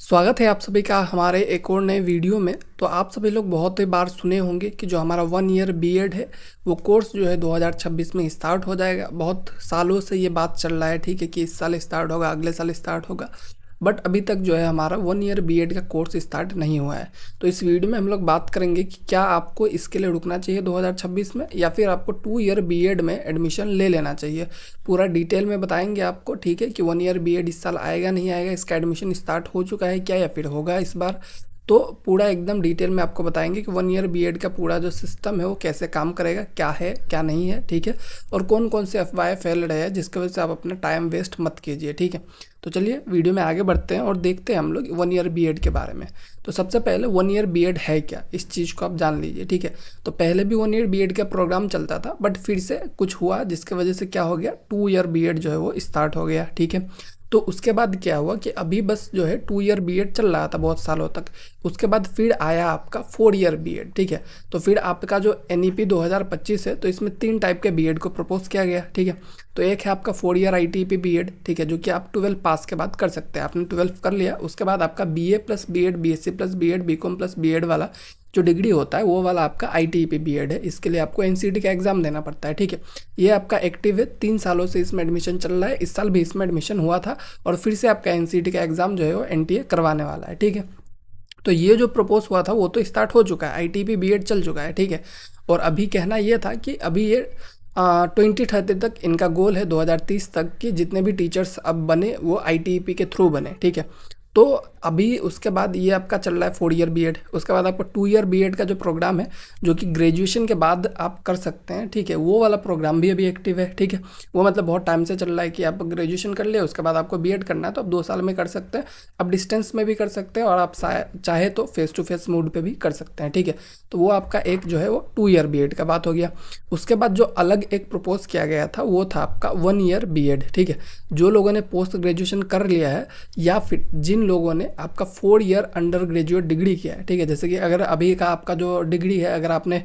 स्वागत है आप सभी का हमारे एक और नए वीडियो में। तो आप सभी लोग बहुत ही बार सुने होंगे कि जो हमारा 1 ईयर बीएड है वो कोर्स जो है 2026 में स्टार्ट हो जाएगा। बहुत सालों से ये बात चल रहा है, ठीक है, कि इस साल स्टार्ट होगा, अगले साल स्टार्ट होगा, बट अभी तक जो है हमारा 1 ईयर बीएड का कोर्स स्टार्ट नहीं हुआ है। तो इस वीडियो में हम लोग बात करेंगे कि क्या आपको इसके लिए रुकना चाहिए 2026 में, या फिर आपको 2 ईयर बीएड में एडमिशन ले लेना चाहिए। पूरा डिटेल में बताएंगे आपको, ठीक है, कि 1 ईयर बीएड इस साल आएगा नहीं आएगा, इसका एडमिशन स्टार्ट हो चुका है क्या, या फिर होगा इस बार। तो पूरा एकदम डिटेल में आपको बताएंगे कि 1 ईयर बीएड का पूरा जो सिस्टम है वो कैसे काम करेगा, क्या है क्या नहीं है, ठीक है, और कौन कौन से अफवाहें फैल रहे हैं जिसकी वजह से आप अपना टाइम वेस्ट मत कीजिए, ठीक है। तो चलिए वीडियो में आगे बढ़ते हैं और देखते हैं हम लोग 1 ईयर बीएड के बारे में। तो सबसे पहले 1 ईयर बीएड है क्या, इस चीज़ को आप जान लीजिए, ठीक है। तो पहले भी 1 ईयर बीएड का प्रोग्राम चलता था, बट फिर से कुछ हुआ जिसकी वजह से क्या हो गया, 2 ईयर बीएड जो है वो स्टार्ट हो गया, ठीक है। तो उसके बाद क्या हुआ कि अभी बस जो है 2 ईयर बीएड चल रहा था बहुत सालों तक। उसके बाद फिर आया आपका 4 ईयर बीएड, ठीक है। तो फिर आपका जो एनईपी 2025 है, तो इसमें 3 टाइप के बीएड को प्रपोज किया गया, ठीक है। तो एक है आपका 4 ईयर आईटीपी बीएड, ठीक है, जो कि आप 12 पास के बाद कर सकते हैं। आपने 12 कर लिया, उसके बाद आपका BA plus BEd, BSc plus BEd, BCom plus BEd वाला जो डिग्री होता है वो वाला आपका आईटीपी बीएड है। इसके लिए आपको एनसीटी का एग्जाम देना पड़ता है, ठीक है। ये आपका एक्टिव है, 3 सालों से इसमें एडमिशन चल रहा है। इस साल भी इसमें एडमिशन हुआ था और फिर से आपका एनसीटी का एग्जाम जो है वो एनटीए करवाने वाला है, ठीक है। तो ये जो प्रपोज हुआ था वो तो स्टार्ट हो चुका है, आईटीपी बीएड चल चुका है, ठीक है। और अभी कहना ये था कि अभी ये 2030 तक इनका गोल है, 2030 तक कि जितने भी टीचर्स अब बने वो आईटीपी के थ्रू बने, ठीक है। तो अभी उसके बाद ये आपका चल रहा है 4 ईयर बीएड। उसके बाद आपका 2 ईयर बीएड का जो प्रोग्राम है, जो कि ग्रेजुएशन के बाद आप कर सकते हैं, ठीक है, वो वाला प्रोग्राम भी अभी एक्टिव है, ठीक है। वो मतलब बहुत टाइम से चल रहा है कि आप ग्रेजुएशन कर लिया, उसके बाद आपको बीएड करना है तो आप 2 साल में कर सकते हैं। आप डिस्टेंस में भी कर सकते हैं और आप चाहे तो फेस टू फेस मोड पे भी कर सकते हैं, ठीक है। तो वो आपका एक जो है वो 2 ईयर बीएड का बात हो गया। उसके बाद जो अलग एक प्रपोज किया गया था वो था आपका 1 ईयर बीएड, ठीक है। जो लोगों ने पोस्ट ग्रेजुएशन कर लिया है या फिर जिन लोगों ने आपका 4 ईयर अंडर ग्रेजुएट डिग्री किया है, ठीक है। जैसे कि अगर अभी का आपका जो डिग्री है, अगर आपने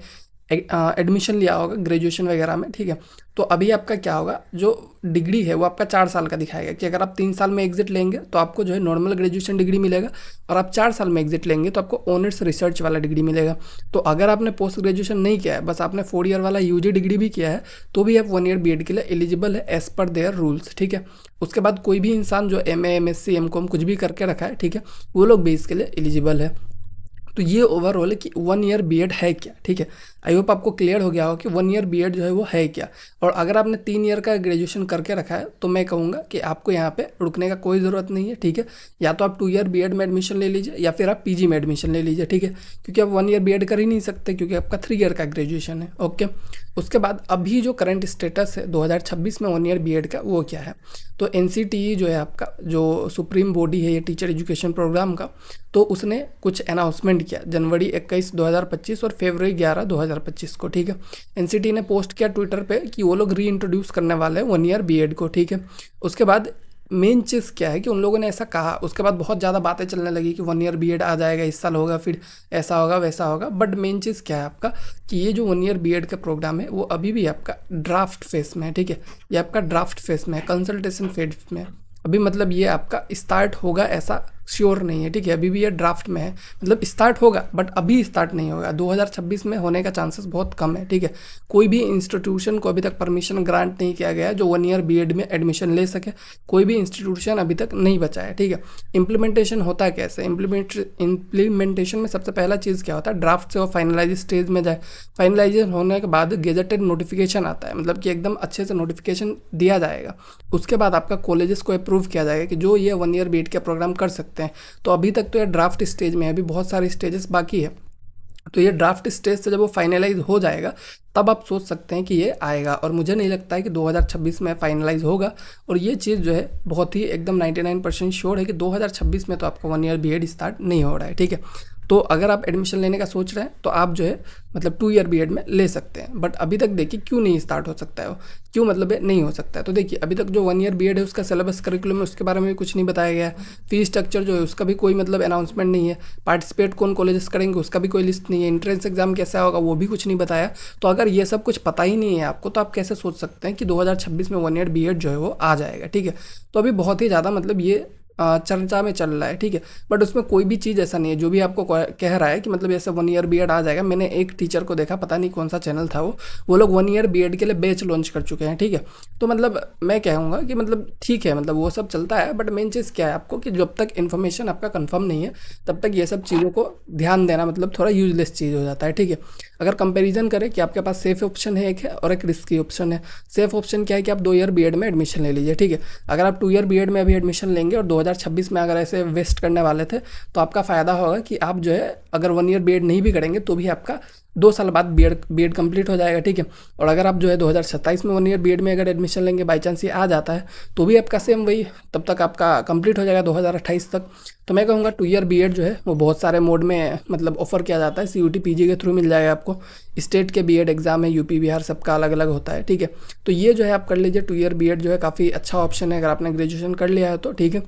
एडमिशन लिया होगा ग्रेजुएशन वगैरह में, ठीक है, तो अभी आपका क्या होगा, जो डिग्री है वो आपका 4 साल का दिखाएगा कि अगर आप 3 साल में एग्जिट लेंगे तो आपको जो है नॉर्मल ग्रेजुएशन डिग्री मिलेगा, और आप 4 साल में एग्जिट लेंगे तो आपको ऑनर्स रिसर्च वाला डिग्री मिलेगा। तो अगर आपने पोस्ट ग्रेजुएशन नहीं किया है, बस आपने 4 ईयर वाला यूजी डिग्री भी किया है, तो भी आप 1 ईयर बीएड के लिए एलिजिबल है एज पर देयर रूल्स, ठीक है। उसके बाद कोई भी इंसान जो एमए, एमएससी, एमकॉम कुछ भी करके रखा है, ठीक है, वो लोग भी इसके लिए एलिजिबल है। तो ये ओवरऑल है कि 1 ईयर बीएड है क्या, ठीक है। आई होप आपको क्लियर हो गया हो कि 1 ईयर बीएड जो है वो है क्या। और अगर आपने 3 ईयर का ग्रेजुएशन करके रखा है तो मैं कहूँगा कि आपको यहाँ पे रुकने का कोई ज़रूरत नहीं है, ठीक है। या तो आप 2 ईयर बीएड में एडमिशन ले लीजिए या फिर आप पीजी में एडमिशन ले लीजिए, ठीक है, क्योंकि आप 1 ईयर बीएड कर ही नहीं सकते क्योंकि आपका 3 ईयर का ग्रेजुएशन है, ओके। उसके बाद अभी जो करंट स्टेटस है 2026 में 1 ईयर बीएड का, वो क्या है। तो एनसीटीई जो है आपका, जो सुप्रीम बॉडी है ये टीचर एजुकेशन प्रोग्राम का, तो उसने कुछ अनाउंसमेंट किया जनवरी 21, 2025 और फरवरी 11, 2025 को, ठीक है। एनसीटी ने पोस्ट किया ट्विटर पे कि वो लोग री इंट्रोड्यूस करने वाले हैं 1 ईयर बीएड को, ठीक है। उसके बाद मेन चीज़ क्या है कि उन लोगों ने ऐसा कहा, उसके बाद बहुत ज़्यादा बातें चलने लगी कि 1 ईयर बीएड आ जाएगा, इस साल होगा, फिर ऐसा होगा वैसा होगा, बट मेन चीज़ क्या है आपका कि ये जो 1 ईयर बीएड का प्रोग्राम है वो अभी भी आपका ड्राफ्ट फेस में है, ठीक है। ये आपका ड्राफ्ट फेस में है, कंसल्टेशन फेज में है अभी, मतलब ये आपका स्टार्ट होगा ऐसा श्योर नहीं है, ठीक है। अभी भी ये ड्राफ्ट में है, मतलब स्टार्ट होगा बट अभी स्टार्ट नहीं होगा। 2026 में होने का चांसेस बहुत कम है, ठीक है। कोई भी इंस्टीट्यूशन को अभी तक परमिशन ग्रांट नहीं किया गया है जो 1 ईयर बीएड में एडमिशन ले सके। कोई भी इंस्टीट्यूशन अभी तक नहीं बचा है, ठीक है। इम्प्लीमेंटेशन होता है कैसे, इम्प्लीमेंटेशन में सबसे पहला चीज़ क्या होता है, ड्राफ्ट से वो फाइनलाइज स्टेज में जाए, फाइनलाइजेशन होने के बाद गेजेटेड नोटिफिकेशन आता है, मतलब कि एकदम अच्छे से नोटिफिकेशन दिया जाएगा। उसके बाद आपका कॉलेजेस को अप्रूव किया जाएगा कि जो ये 1 ईयर बीएड का प्रोग्राम कर सकते हैं। तो अभी तक तो ये ड्राफ्ट स्टेज में है, अभी बहुत सारे स्टेजेस बाकी है। तो ये ड्राफ्ट स्टेज से जब वो फाइनलाइज हो जाएगा तब आप सोच सकते हैं कि ये आएगा, और मुझे नहीं लगता है कि 2026 में फाइनलाइज होगा। और ये चीज़ जो है बहुत ही एकदम 99% श्योर है कि 2026 में तो आपका 1 ईयर बीएड स्टार्ट नहीं हो रहा है, ठीक है। तो अगर आप एडमिशन लेने का सोच रहे हैं तो आप जो है मतलब 2 ईयर बीएड में ले सकते हैं, बट अभी तक देखिए क्यों नहीं स्टार्ट हो सकता है वो, क्यों मतलब नहीं हो सकता है। तो देखिए अभी तक जो 1 ईयर बीएड है उसका सिलेबस करिकुलम है, उसके बारे में भी कुछ नहीं बताया गया है। फी स्ट्रक्चर जो है उसका भी कोई मतलब अनाउंसमेंट नहीं है। पार्टिसिपेट कौन कॉलेजेस करेंगे उसका भी कोई लिस्ट नहीं है। एंट्रेंस एग्जाम कैसा होगा वो भी कुछ नहीं बताया। तो अगर ये सब कुछ पता ही नहीं है आपको तो आप कैसे सोच सकते हैं कि 2026 में 1 ईयर बीएड जो है वो आ जाएगा, ठीक है। तो अभी बहुत ही ज़्यादा मतलब ये चर्चा में चल रहा है, ठीक है। बट उसमें कोई भी चीज़ ऐसा नहीं है जो भी आपको कह रहा है कि मतलब ऐसे 1 ईयर बीएड आ जाएगा। मैंने एक टीचर को देखा, पता नहीं कौन सा चैनल था वो लोग 1 ईयर बीएड के लिए बैच लॉन्च कर चुके हैं, ठीक है। तो मतलब मैं कहूँगा कि मतलब ठीक है, मतलब वो सब चलता है, बट मेन चीज़ क्या है आपको कि जब तक इन्फॉर्मेशन आपका कंफर्म नहीं है तब तक ये सब चीज़ों को ध्यान देना मतलब थोड़ा यूजलेस चीज़ हो जाता है, ठीक है। अगर कंपैरिजन करें कि आपके पास सेफ ऑप्शन है एक है और एक रिस्की ऑप्शन है। सेफ ऑप्शन क्या है कि आप 2 ईयर बीएड में एडमिशन ले लीजिए, ठीक है। अगर आप 2 ईयर बीएड में अभी एडमिशन लेंगे और 2026 में अगर ऐसे वेस्ट करने वाले थे तो आपका फ़ायदा होगा कि आप जो है अगर 1 ईयर बीएड नहीं भी करेंगे तो भी आपका 2 साल बाद बीएड कंप्लीट हो जाएगा, ठीक है। और अगर आप जो है 2027 में 1 ईयर बीएड में अगर एडमिशन लेंगे, बाई चांस ये आ जाता है तो भी आपका सेम वही तब तक आपका कंप्लीट हो जाएगा 2028 तक। तो मैं कहूँगा 2 ईयर बीएड जो है वो बहुत सारे मोड में मतलब ऑफर किया जाता है। सीयूटी पीजी के थ्रू मिल जाएगा आपको। स्टेट के बीएड एग्जाम है, यूपी बिहार सबका अलग अलग होता है, ठीक है। तो ये जो है आप कर लीजिए। 2 ईयर बीएड जो है काफ़ी अच्छा ऑप्शन है अगर आपने ग्रेजुएशन कर लिया है तो, ठीक है।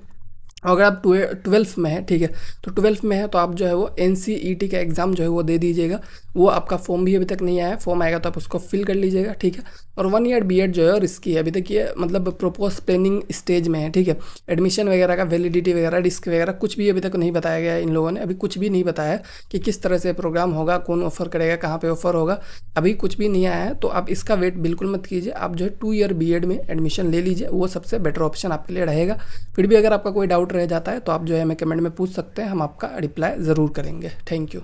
और अगर आप 12th में है, ठीक है, तो 12th में है तो आप जो है वो NCET का एग्ज़ाम जो है वो दे दीजिएगा। वो आपका फॉर्म भी अभी तक नहीं आया है, फॉर्म आएगा तो आप उसको फिल कर लीजिएगा, ठीक है। और 1 ईयर बीएड जो है रिस्की है, अभी तक ये मतलब प्रपोज प्लानिंग स्टेज में है, ठीक है। एडमिशन वगैरह का वैलिडिटी वगैरह रिस्क वगैरह कुछ भी अभी तक नहीं बताया गया है। इन लोगों ने अभी कुछ भी नहीं बताया है कि किस तरह से प्रोग्राम होगा, कौन ऑफर करेगा, कहाँ पे ऑफर होगा, अभी कुछ भी नहीं आया है। तो आप इसका वेट बिल्कुल मत कीजिए, आप जो है 2 ईयर बीएड में एडमिशन ले लीजिए, वो सबसे बेटर ऑप्शन आपके लिए रहेगा। फिर भी अगर आपका कोई डाउट रह जाता है तो आप जो है हमें कमेंट में पूछ सकते हैं, हम आपका रिप्लाई ज़रूर करेंगे। Thank you.